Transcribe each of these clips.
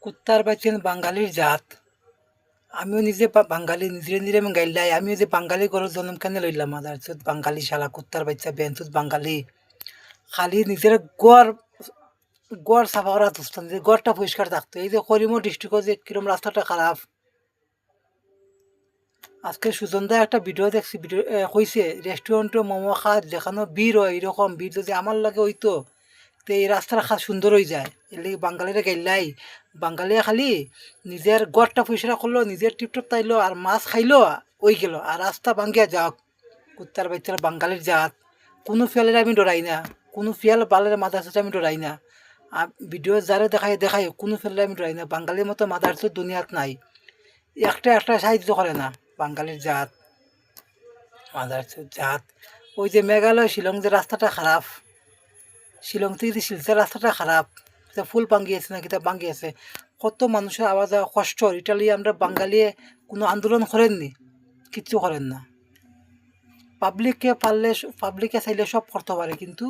কুত্তার বাচ্চেন বাঙালির জাত। আমিও নিজে বাঙালি, নিজে নিজে আমি গাইলাই। আমিও যে বাঙালি ঘরের জন্ম কেন লইলাম? মাদার চোদ বাঙালি শালা কুত্তার বাচ্চা বেঞ্চুত বাঙালি। খালি নিজের গড় গড় সাফা করা দোস্ত, নিজের গড়টা পরিষ্কার থাকতো। এই যে করিমো ডিস্ট্রিক্টে যে কিরম রাস্তাটা খারাপ। আজকে সুজনদা একটা ভিডিও দেখছি, ভিডিও কইছে রেস্টুরেন্টে মোমো খা যেখানে ভিড় হয়, এরকম ভিড় যদি আমার লাগে হইতো তো এই রাস্তাটা সুন্দর হয়ে যায়। এর লাগে বাঙালিরা গাইলাই, বাঙালিয়া খালি নিজের গড়টা পরিষ্কার করলো, নিজের টিপটপ তাইলো আর মাছ খাইলো, ওই গেল আর রাস্তা ভাঙ্গিয়া যাওক। কুত্তার বাচ্চারা বাঙালির জাত। কোনো ফিয়ালের আমি ডরাই না, কোনো ফিয়াল বালের মাথা সাথে আমি ডরাই না। আর ভিডিও যারে দেখাই দেখাই কোনো ফেলে আমি ডরাই না। বাঙালির মতো মাথার তো দুনিয়াত নাই। একটা একটা সাহায্য করে না বাঙালির জাত, মাদার জাত। ওই যে মেঘালয় শিলং যে রাস্তাটা খারাপ, শিলং থেকে যে শিলচর রাস্তাটা খারাপ, ফুল ভাঙ্গিয়েছে না কিতা ভাঙ্গিয়েছে, কত মানুষের আওয়াজ যাওয়া কষ্ট। ইটালি আমরা বাঙালিয়ে কোনো আন্দোলন করেননি, কিচ্ছু করেন না। পাবলিককে পারলে, পাবলিকে চাইলে সব করতে পারে, কিন্তু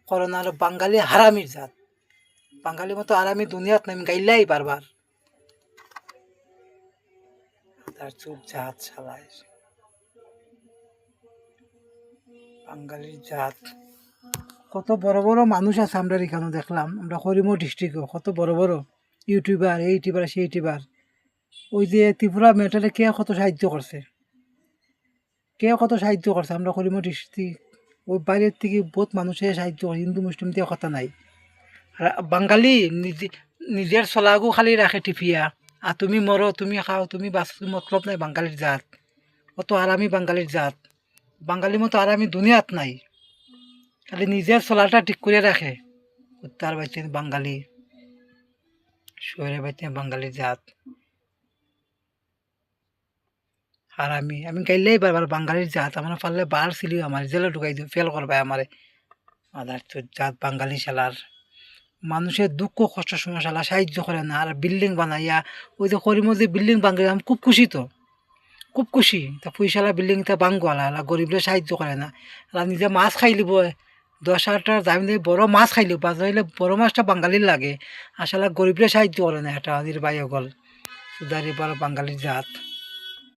করে না। বাঙালি হারামির জাত, বাঙালির মতো হারামি দুনিয়াত নাই। আমি গাইলাই বারবার তার চুপ জাত শালায়, বাঙালির জাত। কত বড় বড় মানুষ আছে আমরা এখানে দেখলাম, আমরা করিমো ডিস্ট্রিক্টও কত বড় বড় ইউটিউবার, এই ইউটিউবার সেই ইউটিউবার। ওই যে ত্রিপুরা মেটালে কে কত সাহায্য করছে, কে কত সাহায্য করছে আমরা করিমো ডিস্ট্রিক্ট। ওই বাইরের থেকে বহুত মানুষের সাহায্য করে, হিন্দু মুসলিম দিয়ে কথা নাই। আর বাঙালি নিজে নিজের চলাগু খালি রাখে টিপিয়া, আর তুমি মরো, তুমি খাও, তুমি বাঁচো, মতলব নাই। বাঙালির জাত কত আরামি, বাঙালির জাত। বাঙালির মতো আরামি দুনিয়াত নাই। খালি নিজের চলাটা ঠিক করে রাখে। কুত্তার বাচ্চা বাঙালি, শহরে বাচ্চা বাঙালির জাত। আর আমি গাইলেই বারবার বাঙালির জাত। আমার পারলে বার ছিলি আমার জেলে ঢুকাই দিও, ফেল করবে আমারে। আদার তোর জাত বাঙালি শালার। মানুষের দুঃখ কষ্ট সময় শালা সাহায্য করে না। আর বিল্ডিং বানাইয়া ওই যে করিম যে বিল্ডিং ভাঙে, আমি খুব খুশি, তো খুব খুশি। তা পয়সালা বিল্ডিংটা ভাঙওয়ালা গরিবরে সাহায্য করে না। আর নিজে মাছ খাই লিব 10,000 দামি দিয়ে বড় মাছ খাইলিব, বাজাইলে বড় মাছটা বাঙালির লাগে। আসলে গরিবরে সাহায্য করে না। এটা নির্বাহী গল সুদারি বড় বাঙালির জাত।